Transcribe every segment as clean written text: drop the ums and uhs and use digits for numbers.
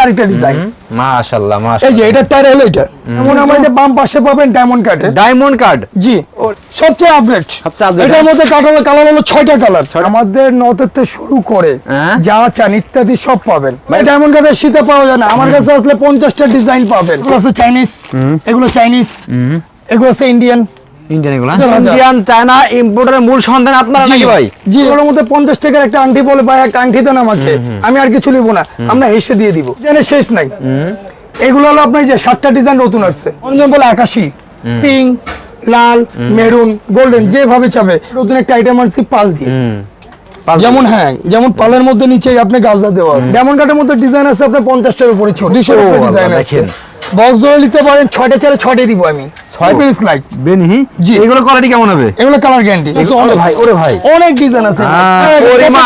আরেকটা ডিজাইন মাশাআল্লাহ এই যে এটা টায়ার হলো এটা যেমন আমরা যে বাম পাশে পাবেন ডায়মন্ড কাট জি সবচেয়ে আপডেট এটার মধ্যে কালার হলো 6টা কালার আমাদের নতেতে শুরু করে যা চান ইত্যাদি সব পাবেন ডায়মন্ড কাটের শীতে পাওয়া যায় না আমার কাছে আসলে 50টা ডিজাইন পাবেন এগুলো আছে চাইনিজ এগুলো আছে ইন্ডিয়ান চায়না ইম্পোর্টারের মূল সন্ধান আপনারা নাকি ভাই জি ওর মধ্যে 50 টাকার একটা আংটি বলে ভাই একটা আংটি দেন আমাকে আমি আর কিছু নিব না আমরা হেসে দিয়ে দিব জানেন শেষ নাই এগুলো হলো আপনার যে 7টা ডিজাইন নতুন আসছে অনেকজন বলে আকাশী পিঙ্ক লাল মেরুন গোল্ডেন যেভাবে চাবে নতুন একটা আইটেম আছে পাল দিয়ে যেমন যেমন পালের মধ্যে নিচে আপনি গাজা দেওয়া আছে ডায়মন্ড কাটের মধ্যে ডিজাইন আছে আপনার 50টার উপরে ছোট 200 এর উপরে ডিজাইন আছে বক্স জোড়া নিতে পারেন 6টা চালে 6টাই দিব আমি 6 পিস লাইট বেনহি জি এগুলো কোয়ালিটি কেমন হবে এগুলো কালার গ্যারান্টি ওরে ভাই অনেক ডিজাইন আছে ওরে মা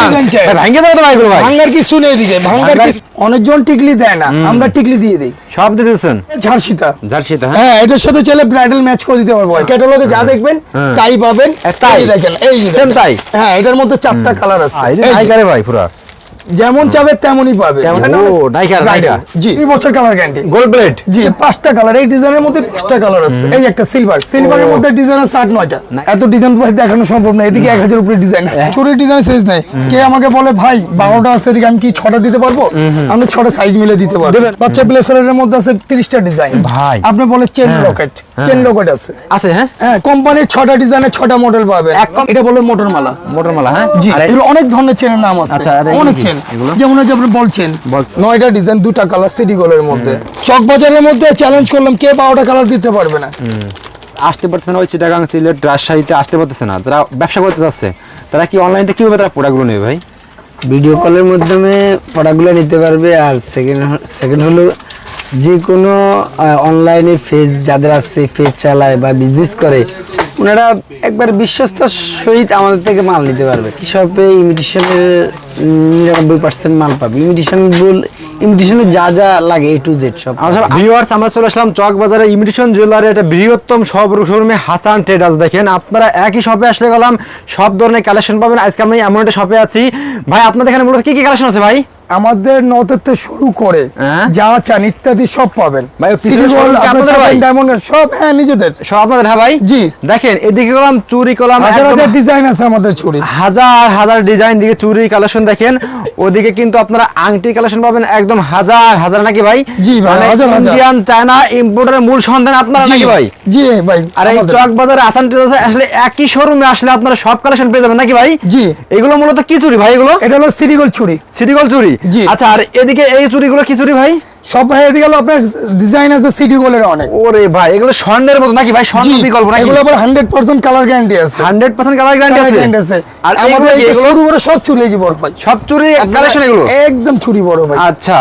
ভাঙে দাও তো ভাই এগুলো ভাই ভাঙার কিছু নেই দিকে ভাঙার কিছু অনেকজন টিকলি দেয় না আমরা টিকলি দিয়ে দেই সব দিতেছেন ঝারসিতা হ্যাঁ এটার সাথে চলে ব্রাইডাল ম্যাচ করে দিতে পারবো ক্যাটালগে যা দেখবেন তাই পাবেন তাই দেখেন এই যে সেম তাই হ্যাঁ এটার মধ্যে 4টা কালার আছে এই করে ভাই পুরো যেমন চাবে তেমনই পাবে জি 2 বছর কালার গ্যারান্টি গোল্ড প্লেট জি 5টা কালার এই ডিজাইনের মধ্যে 5টা কালার আছে এই একটা সিলভারের মধ্যে ডিজাইন আছে 8-9টা এত ডিজাইন ভাই দেখানো সম্ভব না এদিকে 1000 এর উপরে ডিজাইন আছে চুরি ডিজাইন সাইজ নাই কে আমাকে বলে ভাই 12টা আছে এদিকে আমি কি 6টা দিতে পারবো আমি 6টা সাইজ মিলে দিতে পারবো বাচ্চা ব্লেজারের মধ্যে আছে 30টা ডিজাইন ভাই আপনি বলে চেন লকেট আছে হ্যাঁ কোম্পানির 6টা ডিজাইনে 6টা মডেল পাবে এটা বলে মোটরমালা হ্যাঁ জি এগুলো অনেক ধরনের চেনের নাম আছে অনেক চেন যেমন যে আপনি বলছেন 9টা ডিজাইন 2টা কালার সিটি গোলের মধ্যে চক বাজারের মধ্যে চ্যালেঞ্জ করলাম কে 12টা কালার দিতে পারবে না আসতে পারতেছে না ওই চিটাগাং সিলেট রাজশাহীতে আসতে পারতেছে না তারা ব্যবসা করতে যাচ্ছে তারা কি অনলাইনে কিভাবে তারা প্রোডাক্টগুলো নেবে ভাই ভিডিও কলের মাধ্যমে প্রোডাক্টগুলো নিতে পারবে আর সেকেন্ড হলো যে কোনো অনলাইনে পেজ যাদের আছে পেজ চালায় বা বিজনেস করে ওনারা একবার বিশ্বস্ত সহিত আমাদের থেকে মাল নিতে পারবে শপে ইমিটেশনের 99% মাল পাবে ইমিটেশনের যা যা লাগে A to Z সব আচ্ছা ভিউয়ার্স আমরা চলে আসলাম চক বাজারে ইমিটেশন জুয়েলারি একটা বৃহত্তম শোরুমে হাসান ট্রেডার্স দেখেন আপনারা একই শপে আসলে গেলাম সব ধরনের কালেকশন পাবেন আজকে আমি এমন একটা শপে আছি ভাই আপনাদের এখানে মূলত কি কি কালেকশন আছে ভাই আমাদের নতেতে শুরু করে যা চান ইত্যাদি সব পাবেন ডায়মন্ড সব নিজেদের সব আপনাদের হ্যাঁ ভাই জি দেখেন এদিকে কলাম চুরি কলাম হাজার ডিজাইন আছে আমাদের চুরি হাজার ডিজাইন দিকে চুরি কালেকশন দেখেন ওদিকে কিন্তু আপনারা আংটি কালেকশন পাবেন একদম হাজার নাকি ভাই জি ভাই ইন্ডিয়ান চায়না ইম্পোর্টারের মূল সন্ধান আপনারা নাকি ভাই জি ভাই আর এই চক বাজারে আসান ট্রেডার্সে আসলে একই শোরুমে আসলে আপনারা সব কালেকশন পেয়ে যাবেন নাকি ভাই জি এগুলো মূলত কি চুরি ভাই এগুলো এটা হলো সিটি গোল্ড চুরি আচ্ছা আর এদিকে এই চুরিগুলো কি চুরি ভাই সব ভাই এদিকে হলো আপনার ডিজাইন আছে সিটি গোলের অনেক ওরে ভাই এগুলো স্বর্ণের মতো নাকি ভাই স্বর্ণ বিকল্প নাকি এগুলো আবার 100% কালার গ্যারান্টি আছে 100% কালার গ্যারান্টি আছে আর আমাদের এই শুরু করে সব চুরি হয়ে যাবে ভাই সব চুরি কালেকশন এগুলো একদম চুরি বড় ভাই আচ্ছা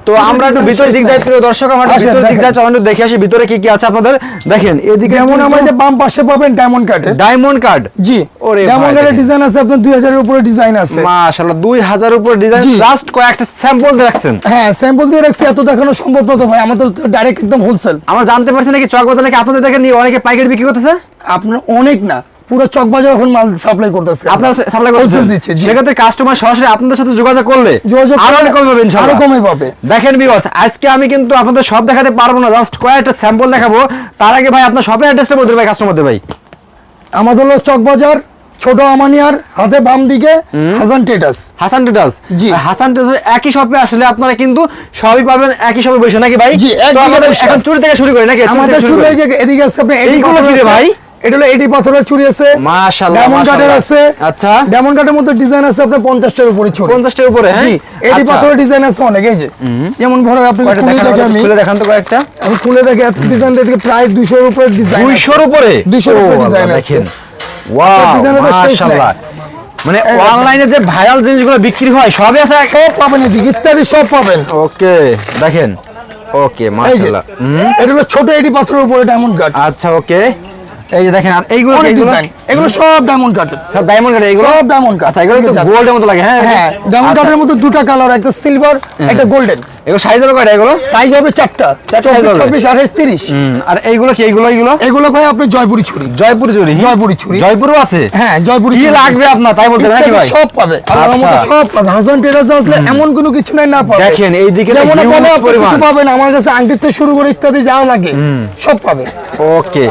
তো আমরা একটু ভিতরে দিক যাই প্রিয় দর্শক আমাদের ভিতরে দিক যাই চলুন দেখে আসি ভিতরে কি কি আছে আপনাদের দেখেন এদিকে যেমন আমরা যে বাম পাশে পাবেন ডায়মন্ড কাট জি ওরে ডায়মন্ড কাটের ডিজাইন আছে আপনার 2000 এর উপরে ডিজাইন আছে মাশাআল্লাহ 2000 এর উপরে ডিজাইন জাস্ট কয়েকটা স্যাম্পল দিয়ে রাখছেন হ্যাঁ স্যাম্পল দিয়ে রাখছি এত দেখানো সম্ভব না তো ভাই আমাদের তো ডাইরেক্ট একদম হোলসেল আমরা জানতে পারছি নাকি চক বাজারে নাকি আপনাদের দেখেন অনেকে পাইকারি বিক্রি করতেছে আপনারা অনেক না পুরো চক বাজার এখন মাল সাপ্লাই করতেছে আপনারা সাপ্লাই করতেছেন সেক্ষেত্রে কাস্টমার সরাসরি আপনাদের সাথে যোগাযোগ করলে আরো কমে পাবে ইনশাআল্লাহ আরো কমে পাবে দেখেন ভিউয়ার্স আজকে আমি কিন্তু আপনাদের সব দেখাতে পারবো না জাস্ট কয়েকটা স্যাম্পল দেখাবো তার আগে ভাই আপনার শপের অ্যাড্রেসটা বলতে ভাই কাস্টমারদের ভাই আমাদের হলো চক বাজার ছোট আমানিয়ার হাতে বাম দিকে হাসান ট্রেডার্স জি হাসান ট্রেডার্স একই শপে আসলে আপনারা কিন্তু সবই পাবেন একই শপে বসে নাকি ভাই জি এখন চুরি থেকে শুরু করি নাকি আমাদের চুরি হয়ে যায় এদিকে আছে আপনি এইগুলো কি রে ভাই এটা হলো 80 পাথরের চুরি আছে মাশাআল্লাহ ডায়মন্ড কাটের আছে আচ্ছা ডায়মন্ড কাটের মধ্যে ডিজাইন আছে আপনার 50টার উপরে চুরি 50টার উপরে হ্যাঁ জি 80 পাথরের ডিজাইন আছে অনেক এই যে যেমন বড় আপনি খুলে দেখান তো কয়েকটা আমি খুলে দেখে এত ডিজাইন দেখে প্রায় 200 এর উপরে ডিজাইন 200 এর উপরে ডিজাইন দেখেন ওয়াও মাশাআল্লাহ মানে অনলাইনে যে ভাইরাল জিনিসগুলো বিক্রি হয় সবই আছে সব পাবেন এদিকে ইত্যাদি সব পাবেন ওকে দেখেন ওকে মাশাআল্লাহ এটা হলো ছোট 80 পাথরের উপরে ডায়মন্ড কাট আচ্ছা ওকে এই যে দেখেন আর এইগুলো এগুলো সব ডায়মন্ড কাট এগুলো সব ডায়মন্ড কাট আচ্ছা এগুলো তো গোল্ডের মতো লাগে হ্যাঁ ডায়মন্ড কাটের মধ্যে দুটো কালার একটা সিলভার একটা গোল্ডেন এগুলো সাইজ হবে কয়টা এগুলো? সাইজ হবে চারটা, 24, 28, 30। আর এইগুলো কি এইগুলো এগুলো ভাই আপনি জয়পুরি ছুরি। জয়পুরি ছুরি? জয়পুরি ছুরি, জয়পুরও আছে? হ্যাঁ জয়পুরি কি ছুরি লাগবে আপনার তাই বলতে নাকি ভাই? সব পাবে, আমার মতো সব পাবে। হাসান ট্রেডার্স আসলে এমন কোনো কিছু নাই না পাবে। দেখেন এইদিকে যেমন বলে আপনি কিছু পাবেন, আমার কাছে আংটি থেকে শুরু করে ইত্যাদি যা লাগে সব পাবে। ওকে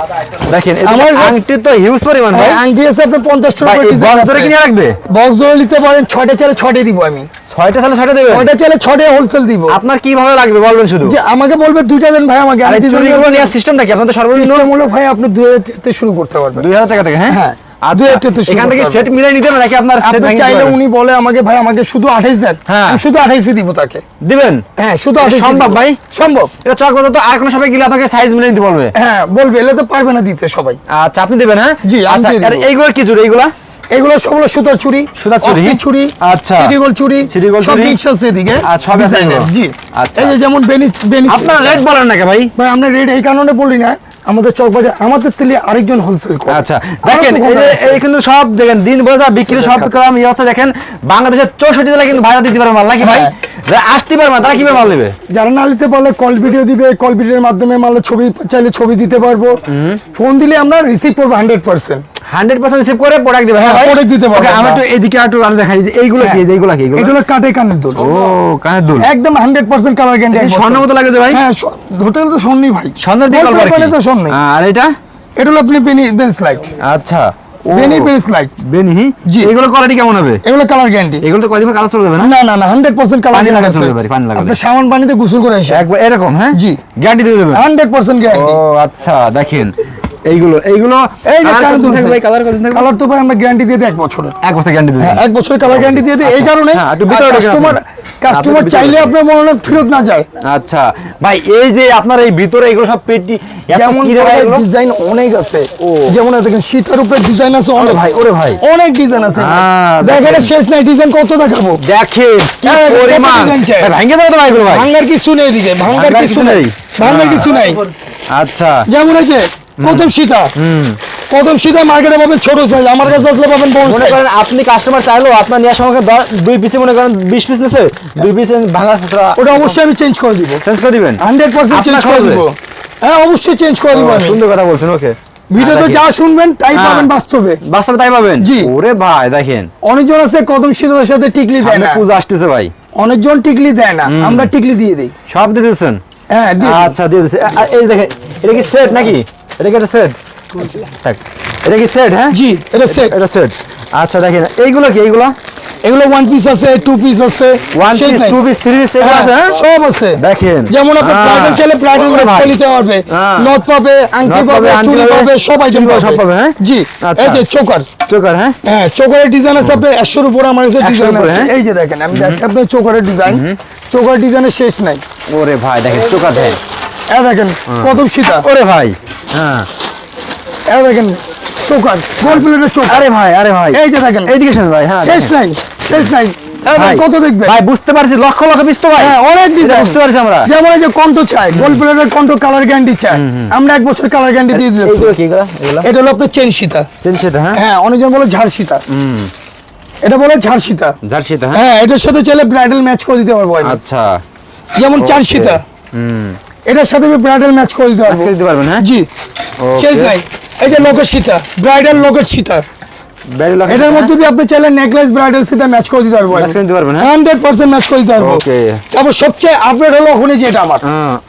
দেখেন আমার আংটি তো হিউজ পরিমাণ ভাই। আংটি আছে আপনি 50 টাকা ভাই ডিজাইন বক্স ধরে কিনে রাখবে? বক্স ধরে নিতে পারেন, 6টা চালে 6টা দিব আমি। 6টা চালে 6টা দেবেন? 6টা চালে 6টা হোলসেল দিব। আপনার কিভাবে লাগবে বলবেন শুধু? যে আমাকে বলবে 2টা দেন ভাই, আমাকে আংটি চুরিগুলো নেওয়ার সিস্টেমটা কি? আপনাদের সর্বনিম্ন সিস্টেম হলো ভাই আপনি 2000 থেকে শুরু করতে পারবেন। 2000 টাকা থেকে? হ্যাঁ হ্যাঁ আর 2000 থেকে শুরু এখান থেকে করতে সেট পারবেন। মিলাই নিতে হবে নাকি আপনার সেট আপনি ভাঙিয়ে চাইলে দিবেন? উনি বলে আমাকে ভাই আমাকে শুধু 28 দেন, হ্যাঁ। আমি শুধু 28 দিব তাকে। দিবেন? হ্যাঁ শুধু 28 সম্ভব ভাই? সম্ভব। এটা চকবাজার তো আর কোনো সবাই গেলে আপনাকে সাইজ মিলাই দিতে বলবে? হ্যাঁ বলবে, এলে তো পারবে না দিতে সবাই। আচ্ছা আপনি দেবেন? হ্যাঁ জি, আমি আচ্ছা দিয়ে আর দেব। এইগুলো কি চুরি এইগুলা? এগুলো সবগুলো সুতার চুরি, সুতার চুরি? অক্সি চুরি, আচ্ছা। সিটিগোল চুরি, সিটিগোল সব চুরি? মিক্স আছে এদিকে। আর সব আছে ডিজাইনের, এগুলো? জি। আচ্ছা। এই যে যেমন বেনি আপনার রেট বলেন নাকি ভাই? ভাই আমরা রেট এই কারণে বলি না, আমাদের চকবাজার আমাদের থেকে আরেকজন হোলসেল করে। আচ্ছা দেখেন এই কিন্তু সব দেখেন দিন বোঝা বিক্রি সব কাম ইয়ে হচ্ছে। দেখেন বাংলাদেশের 64 জেলায় কিন্তু ভাড়া দিতে পারবে মাল নাকি ভাই? যারা আসতে পারবে না তারা কিভাবে মাল নেবে? যারা না নিতে পারলে কল ভিডিও দিবে, কল ভিডিওর মাধ্যমে মালে ছবি চাইলে ছবি দিতে পারবো। ফোন দিলে আমরা রিসিভ করবো 100%। 100% রিসিভ করে প্রোডাক্ট দিবে? হ্যাঁ হ্যাঁ, ভাই product দিতে পারবো Okay, আমরা আমরা। তো এদিকে একটু আরো দেখাই যে এইগুলো কি এইগুলো কি এগুলো? এগুলো কাটে কানের দুল। ও কানের দুল একদম 100% কালার গ্যারান্টি। স্বর্ণের মতো লাগে যে ভাই? হ্যাঁ ধরতে গেলে তো স্বর্ণই ভাই। স্বর্ণের বিকল্প আর কি? তো স্বর্ণই। আর এটা? এটা হলো আপনি বেনি স্লাইড। আচ্ছা বেনি স্লাইড। বেনি? জি। এগুলো কোয়ালিটি কেমন হবে? এগুলো কালার গ্যারান্টি। এগুলো তো কয়দিন কালার চলে যাবে না? না না না 100% কালার পানি গ্যারান্টি। লাগাতে হবে পানি লাগাতে। আপনি সাবান পানিতে গোসল করে এসে একবার এরকম? হ্যাঁ জি। গ্যারান্টি দিয়ে দেবেন? 100% ও গ্যারান্টি। আচ্ছা দেখেন এইগুলো এই যে কালার দুল থাকবে ভাই কালার কত থাকবে? কালার তো ভাই আমরা গ্যারান্টি দিয়ে দিই 1 বছরের। 1 বছর গ্যারান্টি দিয়ে হ্যাঁ দেবেন? 1 বছরের কালার গ্যারান্টি দিয়ে দিই এই কারণে হ্যাঁ, একটু ভিতরে ঢোকেন কাস্টমার আপনি। চাইলে আপনার মনে হয় ফেরত না যায়। আচ্ছা ভাই এই যে আপনার এই ভিতরে এগুলো সব পেটি যেমন কি রে ভাই এগুলো? ডিজাইন অনেক আছে, যেমন দেখেন শীতের উপরে ডিজাইন আছে অনেক ভাই ওরে ভাই অনেক ডিজাইন আছে। দেখেন দেখেন। শেষ নাই, ডিজাইন কত দেখাবো। দেখেন কি হ্যাঁ, কত পরিমাণ design চাই? ভাই, ভাঙিয়ে দাও তো ভাই এগুলো ভাই। ভাঙার কিছু নেই এদিকে, ভাঙার কিছু নেই, ভাঙার কিছু নাই। আচ্ছা যেমন আছে প্রথম সীতা, প্রথম সীতা মার্কেটে পাবেন ছোট সাইজ, আমার কাছে আসলে পাবেন বড় মনে সাইজ। করেন আপনি কাস্টমার চাইলো আপনার নেওয়ার সময় 2 পিসে মনে করেন 20 পিস নেছে 2 পিস ভাঙা ওটা অবশ্যই আমি চেঞ্জ করে দিব, চেঞ্জ করে দিবেন? 100% চেঞ্জ করে দিব। হ্যাঁ অবশ্যই চেঞ্জ করে দিব আমি। সুন্দর কথা বলছেন। ওকে ভিডিওতে যা শুনবেন তাই পাবেন বাস্তবে। বাস্তবে তাই পাবেন? জি। ওরে ভাই দেখেন অনেকজন আছে কদম শীতের সাথে টিকলি দেয় না, পূজা আসতেছে ভাই, অনেকজন টিকলি দেয় না, আমরা টিকলি দিয়ে দিই। সব দিয়ে দিচ্ছেন? হ্যাঁ দিয়ে দিই। আচ্ছা দিয়ে দিচ্ছি। এই দেখেন এটা কি সেট নাকি? এটা কি একটা সেট? থাক। এটা কি সেট? হ্যাঁ জি এটা সেট। এটা সেট। আচ্ছা দেখেন এইগুলো কি এইগুলো? এগুলো 1 পিস আছে, 2 পিস আছে, 1 শেষ পিস নাই। 2 পিস 3 পিস এগুলো হ্যাঁ, আছে? হ্যাঁ সব আছে। দেখেন যেমন আপনি ব্রাইডাল চাইলে ব্রাইডাল ওরে ম্যাচ ভাই। নিতে পারবে, হ্যাঁ। নথ পাবে, আংটি নথ পাবে, পাবে, আংটি চুড়ি পাবে, পাবে, সব আইটেম চুড়ি পাবে, সব পাবে। পাবে, হ্যাঁ? জি আচ্ছা। এই যে চোকার, চোকার? হ্যাঁ হ্যাঁ চোকারের ডিজাইন আছে আপনার 100 এর উপরে আমার কাছে 100 ডিজাইন উপরে, আছে। হ্যাঁ? এই যে দেখেন আমি দেখাই আপনার চোকারের ডিজাইন, চোকার ডিজাইনের শেষ নাই। ওরে ভাই দেখেন চোকার দেখেন। এই দেখেন কদম সীতা, ওরে ভাই হ্যাঁ এই দেখেন চোকার, গোল প্লেটের চোকার। আরে ভাই এই যে দেখেন এইদিকে শুনুন ভাই। হ্যাঁ শেষ দেখেন। নাই, শেষ নাই। এই দেখেন ভাই, কত দেখবে ভাই বুঝতে পারছি লক্ষ লক্ষ পিস তো ভাই। হ্যাঁ অনেক এটা ডিজাইন বুঝতে পারছি আমরা। যেমন এই যে কণ্ঠ চাই, গোল প্লেটের কণ্ঠ কালার গ্যারান্টি চাই, আমরা 1 বছর কালার গ্যারান্টি দিয়ে দিচ্ছি। এইগুলো কি এগুলো? এগুলো এটা হলো আপনার চেন সীতা। চেন সেটা? হ্যাঁ হ্যাঁ অনেকজন বলে ঝাড় সীতা, এটা বলে ঝাড় সীতা। জার্সিটা? হ্যাঁ হ্যাঁ এটার সাথে চাইলে ব্রাইডাল ম্যাচ করে দিতে পারবো আমি। আচ্ছা যেমন চার Okay. সীতা, এটার সাথে ব্রাইডাল ম্যাচ করে দিতে পারবো। আজকে দিতে পারবেন? হ্যাঁ জি Okay. শেষ নাই। এই যে লোকের সীতা, ব্রাইডাল লোকের সীতা, ব্যারি লক এটার মধ্যে আপনি চাইলে নেকলেস ব্রাইডাল সীতা ম্যাচ করে দিতে পারবো। ম্যাচ করে দিতে পারবেন? হ্যাঁ 100% ম্যাচ করে দিতে পারবো। ওকে তারপর সবচেয়ে আপডেট হলো ওখানে যে এটা আমার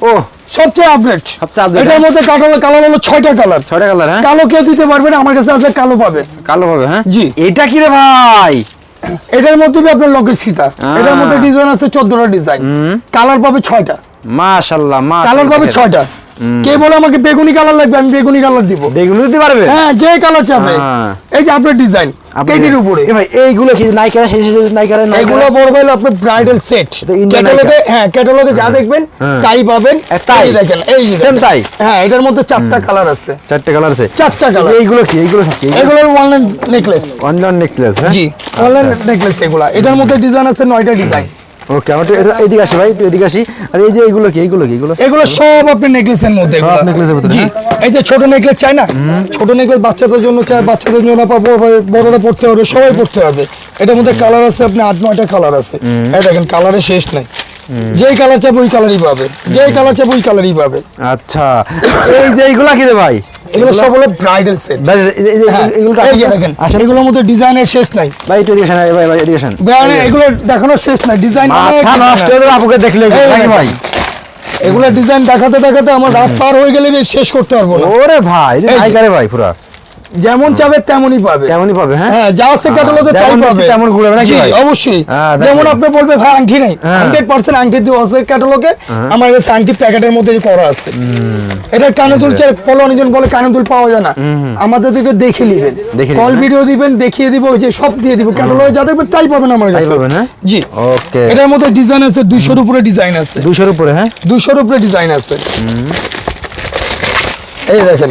ও সবচেয়ে আপডেট। সবচেয়ে update, এটার মধ্যে কালার হলো 6টা কালার। 6টা কালার? হ্যাঁ কালো কেউ দিতে পারবে না, আমার কাছে আসলে কালো পাবে। কালো হবে? হ্যাঁ জি। এটা কি রে ভাই? এটার মধ্যে আপনার লোকের সীতা, এটার মধ্যে ডিজাইন আছে 14টা ডিজাইন, কালার পাবে 6টা, মাশাআল্লাহ কালার পাবে 6টা। কে বলে আমাকে বেগুনি কালার লাগবে, আমি বেগুনি কালার দিব। বেগুনি দিতে পারবে? হ্যাঁ যে কালার চাবে। হ্যাঁ। এই যে আপনার ডিজাইন কেটির উপরে, এ ভাই এইগুলো কি নাইকার? নাইকার এগুলো বড় হলো আপনার ব্রাইডাল সেট। এটা Indian ক্যাটালগে, হ্যাঁ ক্যাটালগে যা দেখবেন তাই পাবেন। তাই? এই দেখেন এই যে Same দেখেন। তাই? হ্যাঁ এটার মধ্যে 4টা কালার আছে, 4টা কালার আছে? 4টা কালার। এইগুলো কি? এইগুলো কি? এগুলো ওয়ানলাইন নেকলেস। Online necklace? হ্যাঁ জি ওয়ানলাইন নেকলেস এগুলা। এটার মধ্যে ডিজাইন আছে 9টা ডিজাইন। ওকে আমরা এটা এদিকে আসি ভাই, একটু এদিকে আসি। আর এই যে এইগুলো কি? এইগুলো কি? এগুলো এগুলো সব আপনি নেকলেসের মধ্যে এগুলো। সব necklace এর ভিতরে, জি এই যে ছোট নেকলেস চাই না, ছোট নেকলেস বাচ্চাদের জন্য চাই, বাচ্চাদের জন্য বড়রা পড়তে হবে, সবাই পড়তে হবে। এটার মধ্যে কালার আছে আপনি 8-9টা কালার আছে। এই দেখেন কালারে শেষ নাই। যেই কালার চাইবে ওই কালারই পাবে, যেই কালার চাইবে ওই কালারই পাবে। আচ্ছা, এই যে এইগুলা কি রে ভাই? এগুলো সব হলো ব্রাইডাল সেট। এগুলোর মধ্যে ডিজাইনের শেষ নাই ভাই, একটু এদিকে আসেন, ভাই এদিকে আসেন। এগুলো দেখানোর শেষ নাই, ডিজাইন আপুকে দেখলে ভাই, এগুলো ডিজাইন দেখাতে দেখাতে আমার রাত পার হয়ে গেলে শেষ করতে পারবো না। ওরে ভাই, নাইকারে ভাই পুরা যেমন চাবে তেমনই পাবে, তেমনই পাবে। হ্যাঁ, যা আছে ক্যাটালগে তাই পাবে, তেমন ঘুরবে নাকি ভাই? অবশ্যই। যেমন আপনি বলবে ভাই আংটি নাই, 100% আংটি দিয়ে আছে ক্যাটালগে, আমার কাছে আংটি প্যাকেটের মধ্যে করা আছে। এটা কানে দুল চাই বলে, অনেকজন বলে কানে দুল পাওয়া যায় না, আমাদের থেকে দেখে নেবেন, কল ভিডিও দিবেন, দেখিয়ে দিব, যে সব দিয়ে দিব, ক্যাটালগে যা দেখবেন তাই পাবেন আমার কাছে। জি, ওকে। এটার মধ্যে ডিজাইন আছে 200 এর উপরে ডিজাইন আছে, 200 এর উপরে। হ্যাঁ, 200 এর উপরে ডিজাইন আছে। এই দেখেন,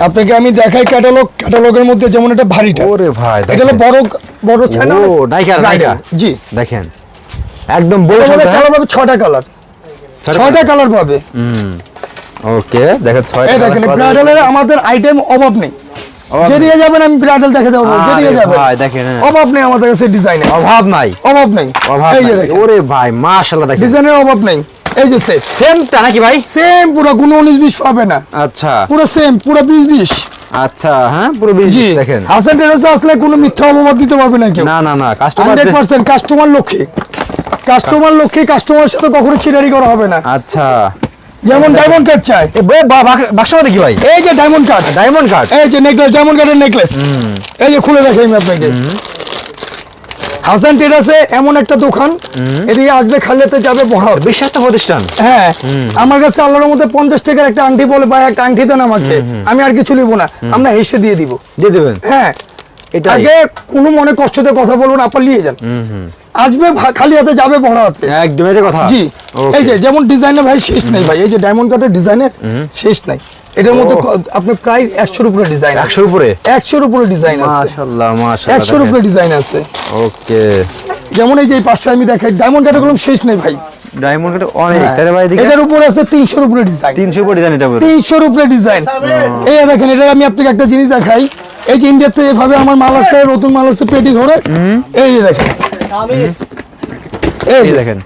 আপনাকে আমি দেখাই ক্যাটালগের মধ্যে, যেমন এটা ভারীটা, ওরে ভাই এটা হলো বড় বড় চায়না। ও নাইকা। জি, দেখেন একদম বড় কালার পাবে, 6টা কালার, 6টা কালার পাবে। ওকে, দেখেন 6টা। এই দেখেন, ব্রাইডালের আমাদের আইটেম অভাব নেই, যেদিকে যাবেন আমি ব্রাইডাল দেখে দেবো, যেদিকে যাবেন ভাই দেখেন, অভাব নেই আমাদের কাছে, ডিজাইনের অভাব নাই, অভাব নেই। এই যে দেখেন, ওরে ভাই মাশাআল্লাহ, দেখেন ডিজাইনের অভাব নেই। এই যে সেট সেমটা নাকি ভাই? সেম, পুরো কোনো 19-20 পাবে না। আচ্ছা, পুরো সেম, পুরো 20-20। আচ্ছা, হ্যাঁ, পুরো 20। দেখেন, হাসান টেরাসে আসলে কোনো মিথ্যা অপবাদ দিতে পারবে না কেউ। না না না, কাস্টমার 100% কাস্টমার লক্ষ্যে, কাস্টমার লক্ষ্যে, কাস্টমারের সাথে কখনো চিটারি করা হবে না। আচ্ছা, যেমন ডায়মন্ড কাট চাই, বাক্স মধ্যে কি ভাই? এই যে ডায়মন্ড কাট, ডায়মন্ড কাট, এই যে নেকলেস, ডায়মন্ড কাটের নেকলেস, এই যে খুলে দেখাই আমি আপনাকে। হাসান টেরাসে এমন একটা দোকান, এদিকে আসবে খালিয়াতে যাবে বড় বিশ্বস্ত প্রতিষ্ঠান। হ্যাঁ, আমার কাছে আল্লাহর মধ্যে 50 টাকার একটা আংটি বলে, ভাই একটা আংটি দেন আমাকে, আমি আর কিছু নিব না, আমরা হেসে দিয়ে দিব, দিয়ে দিবেন। হ্যাঁ, এটা আগে কোনো মনে কষ্টতে কথা বলবো না, আপা নিয়ে যান, আসবে খালি হাতে যাবে বড় হাতে, একদম এটা কথা। জি, এই যে যেমন ডিজাইনের ভাই শেষ নাই ভাই, এই যে ডায়মন্ড কাটের ডিজাইনের শেষ নাই, এটার মধ্যে আপনি প্রায় 100 এর উপরে ডিজাইন, 100 এর উপরে, 100 এর উপরে ডিজাইন আছে, মাশাআল্লাহ মাশাআল্লাহ, 100 এর উপরে ডিজাইন আছে। ওকে, যেমন এই যে পাঁচটা আমি দেখাই, ডায়মন্ড কাটের কোনো শেষ নেই ভাই, ডায়মন্ড কাট অনেক। আরে ভাই দেখেন, এটার উপরে আছে 300 এর উপরে ডিজাইন, 300 এর উপরে ডিজাইন, এটা 300 এর উপরে ডিজাইন। এই দেখেন, এটা আমি আপনাকে একটা জিনিস দেখাই, এই যে ইন্ডিয়াতে এভাবে আমার মাল আসছে, নতুন মাল আসছে পেটি ধরে, এই যে দেখেন, এই যে দেখেন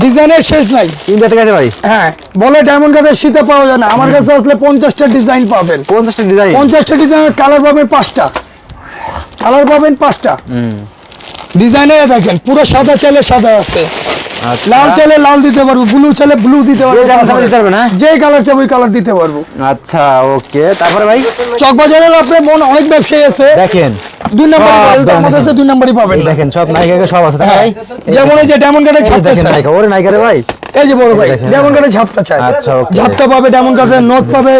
ডিজাইনের শেষ নাই। ইন্ডিয়া থেকে আছে ভাই? হ্যাঁ, বলে ডায়মন্ড কাটের শীতে পাওয়া যায় না, আমার কাছে আসলে 50টা ডিজাইন পাবেন, 50টা ডিজাইন, 50টা ডিজাইনের কালার পাবেন 5টা, কালার পাবেন 5টা ডিজাইনে। দেখেন পুরো সাদা চাইলে সাদা আছে, লাল চাইলে লাল দিতে পারবো, ব্লু চাইলে ব্লু দিতে পারবো, যে কালার চাইবো ওই কালার দিতে পারবো। আচ্ছা, ওকে। তারপরে ভাই চকবাজারের আপনার মন অনেক ব্যবসায়ী আছে, দেখেন 2 নম্বরই আমাদের কাছে 2 নম্বরই পাবেন, দেখেন সব নাইকা সব আছে তাই ভাই। যেমন এই যে ডায়মন্ড কাটের ছাপটা চাই, নাইকা, ওরে নাইকা রে ভাই, এই যে বড় ভাই ডায়মন্ড কাটের ছাপটা চাই, আচ্ছা, ওকে, ছাপটা পাবে, ডায়মন্ড কাটের নথ পাবে,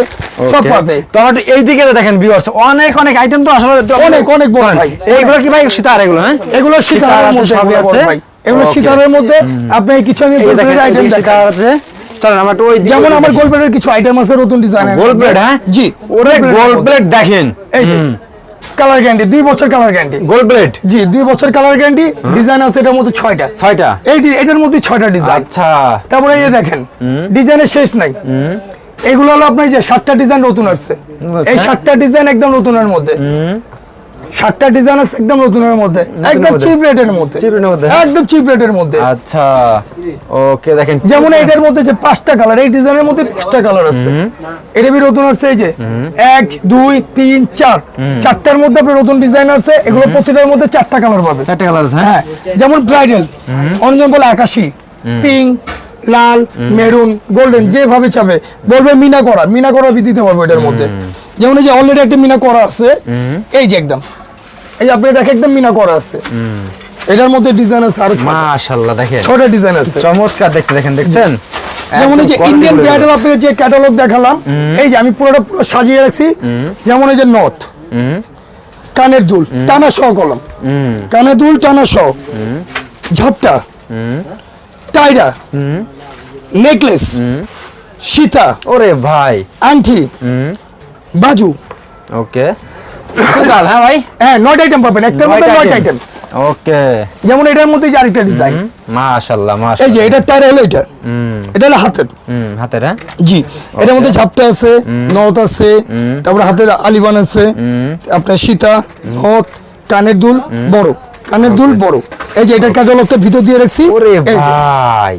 সব পাবে। তোমার এই দিকে দেখেন ভিউয়ার্স, অনেক অনেক আইটেম তো আসলে অনেক অনেক বড় ভাই। এইগুলো কি ভাই সীতার? এগুলো হ্যাঁ, এগুলো সীতারের মধ্যে সবই আছে ভাই, এগুলো সীতারের মধ্যে। আপনি কিছু আমি গোল্ডের আইটেম দেখাই আছে, চলেন আমরা তো ওই যেমন আমার গোল্ড প্লেটের কিছু আইটেম আছে নতুন ডিজাইনের, গোল্ড প্লেট। হ্যাঁ, জি, ওরে গোল্ড প্লেট দেখেন, এই যে কালার গ্যারান্টি, 2 বছর কালার গ্যারান্টি, গোল্ড প্লেট, জি 2 বছর কালার গ্যারান্টি। ডিজাইন আছে এটার মধ্যে 6টা, এটার মধ্যে 6টা ডিজাইন। আচ্ছা, তারপরে এই দেখেন ডিজাইনের শেষ নাই, এগুলো হলো আপনার যে 7টা ডিজাইন নতুন আসছে, এই 7টা ডিজাইন একদম নতুনের মধ্যে, 7টা ডিজাইন আছে একদম নতুনের মধ্যে, একদম চিপ রেটের মধ্যে, একদম চিপ রেটের মধ্যে। আচ্ছা, ওকে, দেখেন যেমন এটার মধ্যে যে 5টা কালার, এই ডিজাইনের মধ্যে 5টা কালার আছে, এটা বি নতুন আসছে, এই যে 1 2 3 4, 4টার মধ্যে আপনার নতুন ডিজাইন আছে, এগুলো প্রতিটার মধ্যে 4টা কালার পাবে, 4টা কালার আছে। হ্যাঁ, যেমন ব্রাইডাল অনেকজন বলে আকাশী, পিঙ্ক, লাল, মেরুন, গোল্ডেন, যেভাবে চাবে বলবে মিনা করা বি দিতে পারবো এটার মধ্যে। যেমন এই যে অলরেডি একটা মিনা করা আছে, এই যে একদম, এই যে আপনি দেখেন একদম মিনা করা আছে, এটার মধ্যে ডিজাইন আছে আরো মাশাআল্লাহ, দেখেন 6টা ডিজাইন আছে, চমৎকার দেখতে, দেখেন দেখছেন। যেমন এই যে ইন্ডিয়ান ব্রাইডাল আপনাকে যে ক্যাটালগ দেখালাম, এই যে আমি পুরো সাজিয়ে রাখছি। যেমন এই যে নথ, কানের দুল টানা সহ কলম, কানের দুল টানা সহ, ঝাপটা, টাইরা, নেকলেস, সীতা, ওরে ভাই, আংটি, বাজু, ওকে, হ্যাঁ ভাই, হ্যাঁ 9টা আইটেম পাবেন, একটার মধ্যে 9টা আইটেম। ওকে, যেমন এটার মধ্যে যে আরেকটা ডিজাইন, মাশাআল্লাহ এই মাশাআল্লাহ, যে এটা টাইরা হলো, এটা হলো হাতের, হাতের, হ্যাঁ জি, এটার মধ্যে ঝাপটা আছে, নথ আছে, তারপরে হাতের আলিবান আছে, আপনার সীতা, নথ, কানের দুল বড়, কানের দুল বড়। এই যে এটার ক্যাটালগটা ভিতর দিয়ে রাখছি, ওরে এই যে ভাই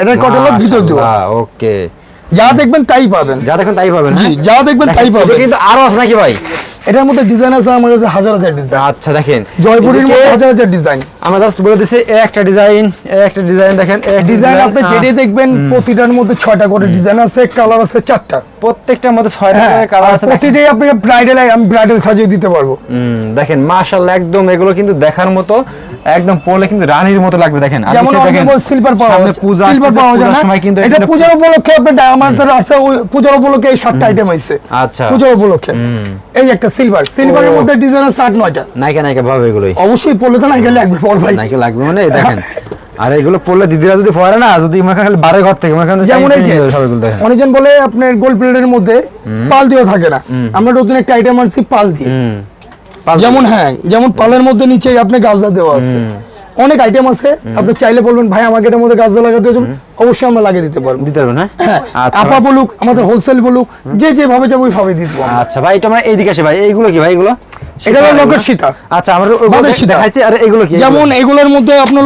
এটার ক্যাটালগ ভিতর দেওয়া। ওকে, যা দেখবেন তাই পাবেন, যা দেখেন তাই পাবেন। জি, যা দেখবেন তাই পাবেন। কিন্তু আরো আছে নাকি ভাই? এটার মধ্যে ডিজাইন আছে আমার কাছে হাজার হাজার ডিজাইন। আচ্ছা দেখেন, জয়পুরের মধ্যে হাজার হাজার ডিজাইন। আমরা জাস্ট বলে দিছি একটা ডিজাইন, একটা ডিজাইন দেখেন, ডিজাইন আপনি যেটাই দেখবেন প্রতিটার মধ্যে 6টা করে ডিজাইন আছে, কালার আছে 4টা, প্রত্যেকটার মধ্যে 6টা করে কালার আছে। প্রতিটাই আপনাকে ব্রাইডাল, আমি ব্রাইডাল সাজিয়ে দিতে পারবো। দেখেন মাশাআল্লাহ, একদম এগুলো কিন্তু দেখার মতো, একদম পরলে কিন্তু রানীর মতো লাগবে। দেখেন যেমন সিলভার পাওয়া যায়, সিলভার পাওয়া যায় না, এটা পূজার উপলক্ষে আপনার আমাদের আছে, ওই পূজার উপলক্ষে এই 7টা আইটেম আছে। আচ্ছা, পূজার উপলক্ষে এই একটা সিলভারের মধ্যে ডিজাইন আছে 8-9টা। নাইকা নাইকা ভাবে এগুলোই অবশ্যই পড়লে তো নাইকা লাগবে পর ভাই, নাইকা লাগবে মানে দেখেন। আর এগুলো পড়লে দিদিরা যদি পরে না, যদি মনে খালি বারে ঘর থেকে মনে করেন, যেমন এই যে অনেকজন বলে আপনার গোল্ড প্লেটের মধ্যে পাল দিয়েও থাকে না, আমরা নতুন একটা আইটেম আনছি পাল দিয়ে। যেমন হ্যাঁ, যেমন পালের মধ্যে নিচে আপনি গাজা দেওয়া আছে, অনেক আইটেম আছে। আপনি চাইলে বলবেন ভাই আমাকে এটার মধ্যে গাজা লাগাতে হবে, অবশ্যই আমরা লাগিয়ে দিতে পারবো, দিতে পারবেন। হ্যাঁ, আপা বলুক, আমাদের হোলসেল বলুক, যে যেভাবে যাবো ওইভাবে দিয়ে দেবো। আচ্ছা ভাই, এটা আমরা এইদিকে আসে ভাই, এইগুলো কি ভাই? এগুলো এটা হলো লকেট সীতা। আচ্ছা, আমরা দেখাইছি। আর এগুলো কি? যেমন এগুলোর মধ্যে আপনার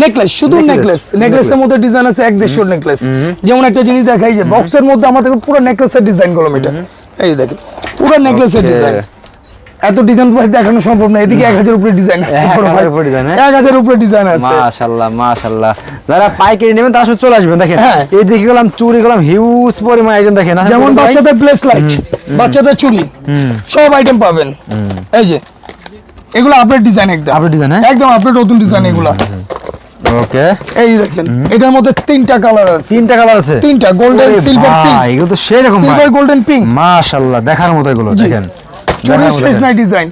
নেকলেস, শুধু নেকলেসের মধ্যে ডিজাইন আছে 1-1.5 নেকলেস। যেমন একটা জিনিস দেখাই যে বক্সের মধ্যে আমাদের পুরো নেকলেসের ডিজাইন গুলো, এটা এই দেখেন পুরো নেকলেসের ডিজাইন। এত ডিজাইন ভাই দেখানো সম্ভব না, এদিকে 1000 উপরে ডিজাইন আছে, 1000 উপরে ডিজাইন আছে। মাশাআল্লাহ মাশাআল্লাহ, যারা পাইকারি নেবেন তারা চলে আসবেন। দেখেন এইদিকে গেলাম, চুড়ি গেলাম, হিউজ পরিমাণ আইটেম দেখেন। যেমন বাচ্চাদের ব্রেসলেট, বাচ্চাদের চুড়ি, সব আইটেম পাবেন। এই যে এগুলো আপডেট ডিজাইন, একদম ডিজাইন, একদম আপডেট নতুন ডিজাইন এগুলো। ওকে, এই দেখেন এটার মধ্যে 3টা কালার আছে, 3টা কালার আছে, 3টা গোল্ডেন, সিলভার, পিঙ্ক। এগুলো তো সেই রকম সিলভার, গোল্ডেন, পিঙ্ক। মাশাআল্লাহ, দেখার মতো এগুলো। দেখেন চুরির শেষ নাই ডিজাইন,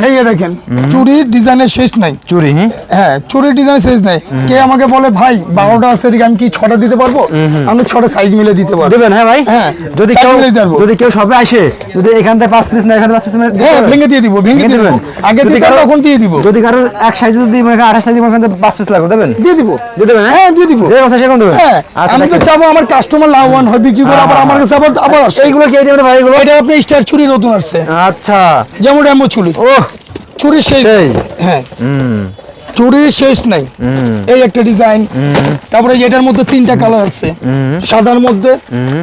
এই দেখেন চুরির ডিজাইনের শেষ নাই। চুরি, হ্যাঁ, চুরির ডিজাইন শেষ নাই। কে আমাকে বলে ভাই 12টা আছে এদিকে, আমি কি 6টা দিতে পারবো? আমি 6টা সাইজ মিলে দিতে পারবো। দেবেন? হ্যাঁ ভাই, হ্যাঁ, যদি কেউ সবে আসে, যদি এখান থেকে 5 পিস না এখান থেকে 5 পিস, হ্যাঁ ভেঙে দিয়ে দিব, ভেঙে দিয়ে দিব, আগে দিতে তখন দিয়ে দিব। যদি কারো এক সাইজ যদি মানে 28 সাইজ এখান থেকে 5 পিস লাগবে, দেবেন? দিয়ে দিব, দিয়ে দেবেন? হ্যাঁ দিয়ে দিব, যে কথা সেরকম দেবেন। হ্যাঁ, আমি তো চাবো আমার কাস্টমার লাভবান হয়, বিক্রি করে আবার আমার কাছে আবার আসে। এইগুলো কি আইটেম ভাই? এগুলো এটা আপনি স্টার চুরি নতুন আসছে। আচ্ছা, যেমন রেমো চুরি, চুরি শেষ। হ্যাঁ, চুরির শেষ নাই। এই একটা ডিজাইন। তারপরে এটার মধ্যে 3টা কালার আছে, সাদার মধ্যে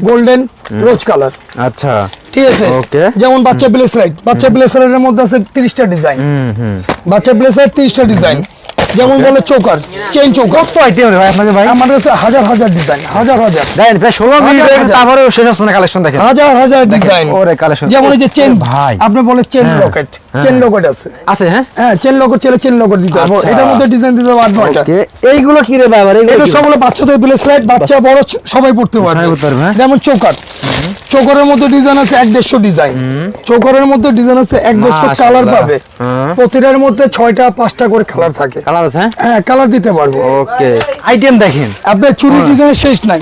গোল্ডেন, রোজ কালার। আচ্ছা, ঠিক আছে। ওকে, যেমন বাচ্চা ব্রেসলেট, বাচ্চা ব্রেসলেটের মধ্যে আছে 30টা ডিজাইন, বাচ্চা ব্রেসলেট 30টা ডিজাইন। যেমন বলে চোকার, চেইন চোকার, কত আইটেম ভাই আপনাদের? ভাই আমাদের কাছে হাজার হাজার ডিজাইন, হাজার হাজার। দেখেন প্রায় 16 মিনিট, তারপরে শেষ হচ্ছে না কালেকশন। দেখেন হাজার হাজার ডিজাইন, ওরে কালেকশন। যেমন এই যে চেইন ভাই, আপনি বলে চেইন লকেট, চেইন লকেট আছে। হ্যাঁ হ্যাঁ, চেইন লকেট চলে, চেইন লকেট দিতে হবে। এটার মধ্যে ডিজাইন দিতে হবে 8-9টা। এইগুলো কি রে বাবা? এটা সব হলো বাচ্চাদের ব্রেসলেট, বাচ্চা বড় সবাই পড়তে পারবে। যেমন চোকার, চোকারের মধ্যে ডিজাইন আছে 1-150 ডিজাইন। চোকারের মধ্যে ডিজাইন আছে 1-150 কালার পাবে। প্রতিটার মধ্যে 6টা 5টা করে কালার থাকে। কালার আছে? হ্যাঁ, কালার দিতে পারবো। ওকে, আইটেম দেখেন আপনার চুরি ডিজাইনের শেষ নাই।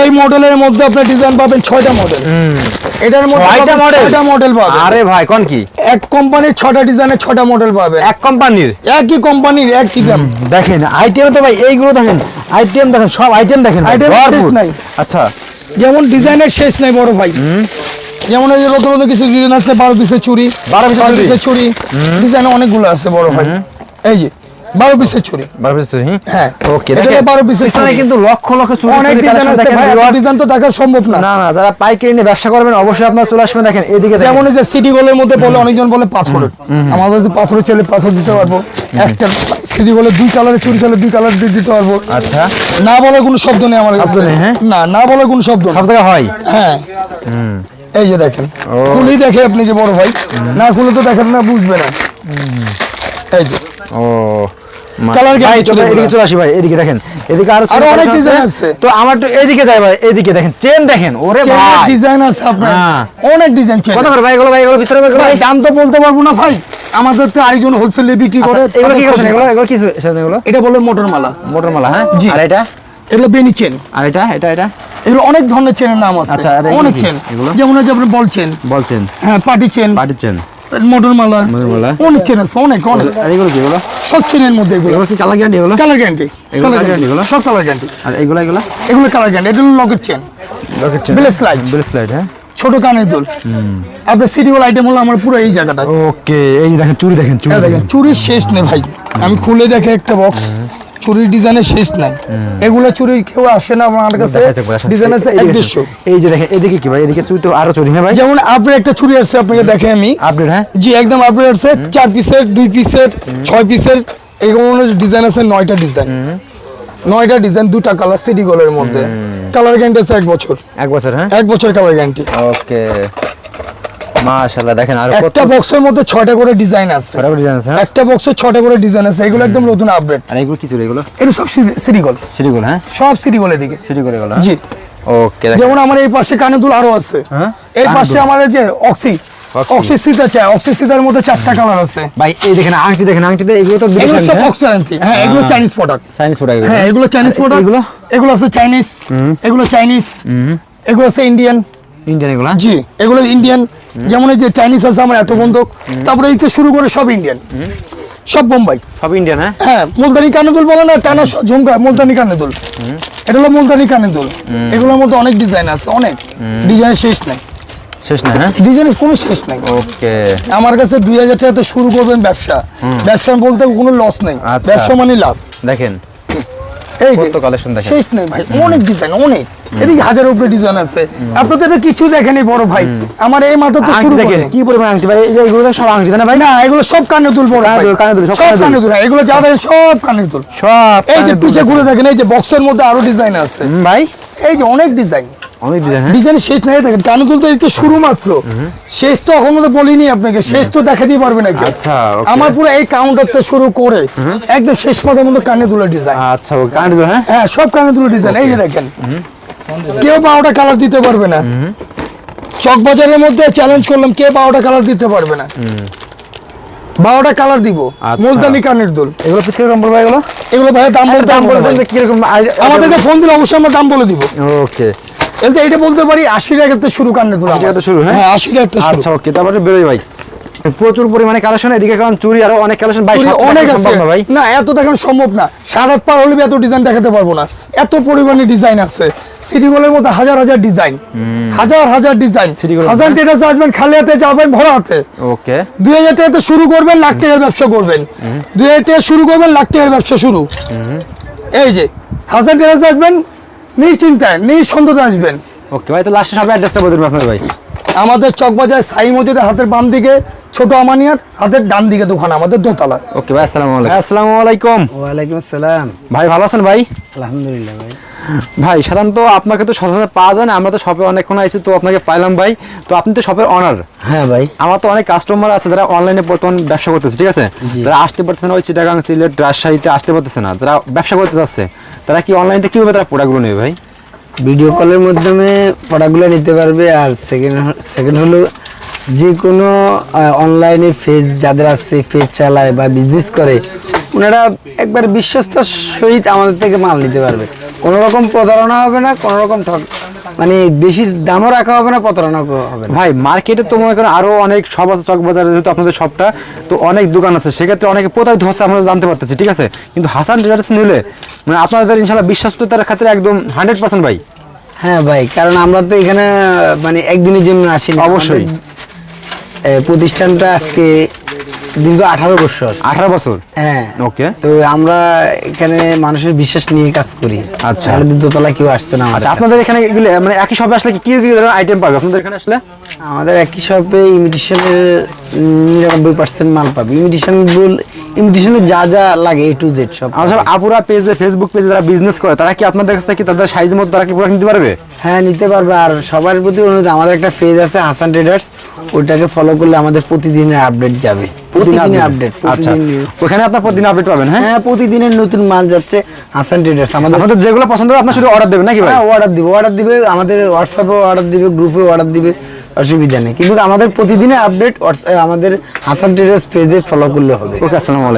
এই মডেলের মধ্যে আপনি ডিজাইন পাবেন 6টা মডেল। এটার মধ্যে 6টা মডেল পাবেন। আরে ভাই কোন কি? এক কোম্পানির 6টা ডিজাইনের 6টা মডেল পাবেন। এক কোম্পানির, একই কোম্পানির, একই দাম। দেখেন আইটেম তো ভাই, এইগুলো দেখেন আইটেম, দেখেন সব আইটেম দেখেন, আইটেম শেষ নাই। আচ্ছা, যেমন ডিজাইনের শেষ নাই বড় ভাই। যেমন এই নতুন নতুন কিছু ডিজাইন আছে, 12 পিসের চুড়ি, 12 পিসের চুড়ি ডিজাইন অনেকগুলো আছে বড় ভাই। এই যে 12 পিসের চুড়ি, 12 পিসের চুড়ি। হ্যাঁ, ওকে, এটা 12 পিসের চুড়ি। কিন্তু লক্ষ লক্ষ চুড়ি, অনেক ডিজাইন আছে ভাই, এত ডিজাইন তো দেখা সম্ভব না। না না, যারা পাইকারি নিয়ে ব্যবসা করবেন অবশ্যই আপনারা চলে আসবেন। দেখেন এদিকে, যেমন এই যে সিটি গোলের মধ্যে বলে অনেকজন বলে পাথরের, আমাদের কাছে পাথরের চাইলে পাথর দিতে পারবো। একটা সিটি গোলে 2 কালারের চুড়ি চাইলে 2 কালার দিতে পারবো। আচ্ছা, না বলার কোনো শব্দ নেই আমার কাছে। না, না বলার কোনো শব্দ সব জায়গায় হয়। হ্যাঁ, এই যে দেখেন, খুলি দেখে আপনি যে বড় ভাই, না খুলে তো দেখেন না, বুঝবে না। এই যে ও কালার গ্যারান্টি চলে। এদিকে চলে আসি ভাই, এদিকে দেখেন, এদিকে আরো অনেক ডিজাইন আছে। তো আমার তো এদিকে যাই ভাই, এদিকে দেখেন চেন দেখেন, ওরে ভাই ডিজাইন আছে আপনার, অনেক ডিজাইন চেন। কত করে ভাই এগুলো? ভাই এগুলো ভিতরে ভাই দাম তো বলতে পারবো না ভাই, আমাদের তো আরেকজন হোলসেলে বিক্রি করে। এগুলো কি করছেন? এগুলো কি এগুলো? এটা বলে মোটর মালা, মোটর মালা। হ্যাঁ, আর এটা এগুলো বেনি চেন। আর এটা এটা এটা এগুলো অনেক ধরনের চেনের নাম আছে। আচ্ছা, অনেক চেন, যেমন হচ্ছে আপনার বল চেন, বলছেন, হ্যাঁ party chain, party chain, motor মালা, অনেক চেন আছে, অনেক অনেক। আর এগুলো কি? এগুলো সব চেনের মধ্যে এগুলো কি কালার গ্যারান্টি? এগুলো কালার গ্যারান্টি, এগুলো কালার গ্যারান্টি, এগুলো সব কালার গ্যারান্টি। আর এগুলো এগুলো এগুলো কালার গ্যারান্টি। এটা হলো Locket chain, Locket chain, bracelet, bracelet. হ্যাঁ, ছোট কানের দুল। আপনার সিটি গোল আইটেম হলো আমার পুরো এই জায়গাটা। ওকে, এই দেখেন চুড়ি, দেখেন চুড়ি, দেখেন চুরির শেষ নেই ভাই। আমি খুলে দেখে একটা বক্স, চুরির ডিজাইনের শেষ নাই, এগুলো চুরি কেউ আসে না আমার কাছে, ডিজাইন আছে 150। এই যে দেখেন এদিকে কি ভাই, এদিকে চুরি তো আরো চুরি, হ্যাঁ ভাই? যেমন আপডেট একটা চুরি আসছে, আপনাকে দেখে আমি আপডেট, হ্যাঁ জি একদম আপডেট আছে, 4 পিসের, 2 পিসের, 6 পিসের, এরকম ডিজাইন আছে 9টা ডিজাইন, 9টা ডিজাইন, 2টা কালার, সিটি গোলের মধ্যে। কালার গ্যারান্টি আছে 1 বছর। 1 বছর, হ্যাঁ 1 বছর কালার গ্যারান্টি। ওকে, মাশাআল্লাহ। দেখেন আর একটা বক্সের মধ্যে 6টা করে ডিজাইন আছে, ডিজাইন আছে, হ্যাঁ? একটা বক্সে 6টা করে ডিজাইন আছে, এগুলো একদম নতুন আপডেট। আর এগুলো কি চুরি? এগুলো সব সিটি গোল, সিটি গোল, হ্যাঁ সব সিটি গোলের দিকে, সিটি গোল এগুলো, জি। ওকে, যেমন আমার এই পাশে কানে দুল আরো আছে, হ্যাঁ এই পাশে আমার এই যে অক্সি সীতা চাই, অক্সি সীতার মধ্যে 4টা কালার আছে ভাই। এই দেখেন আংটি, দেখেন আংটিতে এগুলো তো এগুলো সব অক্সিডেন্ট, হ্যাঁ এগুলো চাইনিজ প্রোডাক্ট, চাইনিজ প্রোডাক্ট, হ্যাঁ এগুলো চাইনিজ প্রোডাক্ট, এগুলো আছে চাইনিজ, এগুলো চাইনিজ, এগুলো আছে ইন্ডিয়ান, ইন্ডিয়ান এগুলো, জি এগুলো ইন্ডিয়ান। যেমন এই যে চাইনিজ আছে আমার এত বন্ধক, তারপরে এই থেকে শুরু করে সব ইন্ডিয়ান, সব বোম্বাই, সব ইন্ডিয়ান, হ্যাঁ হ্যাঁ। মুলতানি কানে দুল বলে না, টানা ঝুমকা, মুলতানি কানে দুল, এটা হলো মুলতানি কানে দুল। এগুলোর মধ্যে অনেক ডিজাইন আছে, অনেক ডিজাইন শেষ নাই, শেষ না, হ্যাঁ ডিজাইনের কোনো শেষ নাই। ওকে, আমার কাছে 2000 টাকাতে শুরু করবেন ব্যবসা, ব্যবসা বলতে কোনো লস নেই, আচ্ছা। ব্যবসা মানে লাভ। দেখেন এই যে কত কালেকশন দেখেন, শেষ নেই ভাই, অনেক ডিজাইন, অনেক, এদিকে 1000 উপরে ডিজাইন আছে। আপনাদের এটা কিছু দেখেনি বড় ভাই, আমার এই মাথা তো শুরু করে কি পরিমাণ আংটি ভাই? এই যে এগুলো তো সব আংটি না ভাই? না, এগুলো সব কানে দুল বড় ভাই, কানে দুল, সব কানে দুল, হ্যাঁ, এগুলো যা দেখেন সব কানে দুল, সব এই যে পিছে ঘুরে দেখেন, এই যে বক্সের মধ্যে আরো ডিজাইন আছে ভাই, এই যে অনেক ডিজাইন, অনেক ডিজাইন, হ্যাঁ ডিজাইন শেষ নাই। দেখেন কানে দুল তো এই তো শুরু মাত্র, শেষ তো এখন মধ্যে বলিনি আপনাকে, শেষ তো দেখাতে পারবে না কেউ। আচ্ছা, okay। আমার পুরো এই কাউন্টার থেকে শুরু করে একদম শেষ পর্যন্ত মধ্যে কানে দুলের ডিজাইন, আচ্ছা ওকে, কানে দুল, হ্যাঁ হ্যাঁ সব কানে দুলের ডিজাইন। এই যে দেখেন, কেউ 12টা কালার দিতে পারবে না, চক বাজারের মধ্যে চ্যালেঞ্জ করলাম, কেউ 12টা কালার দিতে পারবে না, 12টা কালার দিব। আচ্ছা। মুলতানি কানের দুল, এগুলো পিস কিরকম পড়বে? এগুলো এগুলো ভাই দাম বলতে দাম বলে ভাই। দেন কিরকম? আমাদেরকে ফোন দিলে অবশ্যই আমরা দাম বলে দিব। ওকে, এলতে এটা বলতে পারি 80 টাকা থেকে শুরু কানের দুল, 80 টাকা থেকে শুরু, হ্যাঁ? হ্যাঁ 80 টাকা থেকে শুরু। আচ্ছা ওকে, তারপরে বেরোই ভাই, প্রচুর পরিমাণে কালেকশন, এদিকে কারণ চুরি আরো অনেক কালেকশন ভাই, চুরি সব অনেক দেখানো আছে সম্ভব না ভাই। না, এত দেখানো সম্ভব না, 7.5 পার হলে এত ডিজাইন দেখাতে পারবো না, এত পরিমাণে ডিজাইন আছে। সিটি গোলের মধ্যে হাজার হাজার ডিজাইন, হাজার ডিজাইন, City Gold, 1000 টাকা আসবেন, খালি হাতে যাবেন, ভরা হাতে। ওকে, 2000 টাকাতে শুরু করবেন, লাখ টাকার ব্যবসা করবেন, 2000 টাকা শুরু করবেন, লাখ টাকার ব্যবসা শুরু। এই যে 1000 টাকা আসবেন, নিশ্চিন্তায় নিঃসন্দেহে আসবেন। ওকে ভাই, তো লাস্টে সব অ্যাড্রেসটা বলে দিবেন আপনার ভাই। আমাদের চকবাজার সাই মসজিদের হাতের বাম দিকে ছোট আমানিয়ার, হাতের ডান দিকে দোকান, আমাদের দোতলা। ওকে ভাই, আসসালামু আলাইকুম। আসসালামু আলাইকুম ওয়ালাইকুম আসসালাম। ভাই, ভালো আছেন ভাই? আলহামদুলিল্লাহ ভাই। ভাই সাধারণত আপনাকে তো সচরাচর পাওয়া যায় না, আমরা তো শপে অনেকক্ষণ আইছি, তো আপনাকে পাইলাম ভাই। তো আপনি তো শপের অনার। হ্যাঁ ভাই। আমার তো অনেক কাস্টমার আছে যারা অনলাইনে বর্তমান ব্যবসা করতেছে, ঠিক আছে? যারা আসতে পারতেছে না, ওই চিটাগাং, সিলেট, রাজশাহীতে আসতে পারতেছে না, যারা ব্যবসা করতে যাচ্ছে, তারা কি অনলাইনে কিভাবে তারা প্রোডাক্টগুলো নেবে ভাই? ভিডিও কলের মাধ্যমে প্রোডাক্টগুলো নিতে পারবে। আর সেকেন্ড হলো যে কোনো অনলাইনে পেজ যাদের আছে, পেজ চালায় বা বিজনেস করে, ওনারা একবার বিশ্বস্ত সহিত আমাদের থেকে মাল নিতে পারবে। কোনো রকম প্রতারণা হবে না, কোনো রকম মানে বেশি দামও রাখা হবে না, প্রতারণা হবে না। ভাই মার্কেটে তো মনে করেন আরো অনেক সব আছে, চক বাজারে যেহেতু আপনাদের শপটা, তো অনেক দোকান আছে, সেক্ষেত্রে অনেকে প্রতারিত হচ্ছে আমরা জানতে পারতেছি, ঠিক আছে? কিন্তু হাসান ট্রেডার্স নিলে মানে আপনাদের ইনশাআল্লাহ বিশ্বাসতার ক্ষেত্রে একদম 100% ভাই। হ্যাঁ ভাই, কারণ আমরা তো এখানে মানে একদিনের জন্য আসি না। অবশ্যই। প্রতিষ্ঠানটা আজকে দীর্ঘ 18 বছর। 18 বছর? হ্যাঁ। ওকে। তো আমরা এখানে মানুষের বিশ্বাস নিয়ে কাজ করি। আচ্ছা। তাহলে দোতলা কেউ আসতে না। আচ্ছা, আপনাদের এখানে গেলে মানে একই শপে আসলে কি কি ধরনের আইটেম পাবে আপনাদের এখানে আসলে? আমাদের একই শপে ইমিটেশনের 99% মাল পাবে। ইমিটেশনের যা যা লাগে A to Z সব। আমার সব আপুরা পেজে, ফেসবুক পেজে যারা বিজনেস করে, তারা কি আপনাদের কাছ থেকে তাদের সাইজ মতো তারা কি পুরো নিতে পারবে? হ্যাঁ, নিতে পারবে। আর সবার প্রতি অনুরোধ, আমাদের একটা পেজ আছে হাসান ট্রেডার্স, ওটাকে ফলো করলে আমাদের প্রতিদিনের আপডেট যাবে। প্রতিদিনের আপডেট। আচ্ছা, ওখানে আপনারা প্রতিদিন আপডেট পাবেন? হ্যাঁ, হ্যাঁ, প্রতিদিনের নতুন মাল যাচ্ছে হাসান ট্রেডার্স। আমাদের যেগুলো পছন্দ হবে আপনারা শুধু অর্ডার দেবেন নাকি ভাই? হ্যাঁ, অর্ডার দিবে, আমাদের হোয়াটসঅ্যাপে অর্ডার দিবে, গ্রুপে অর্ডার দিবে, অসুবিধা নেই। কিন্তু আমাদের প্রতিদিনের আপডেট আমাদের হাসান ট্রেডার্স পেজে ফলো করলে হবে। ওকে, আসসালামু আলাইকুম।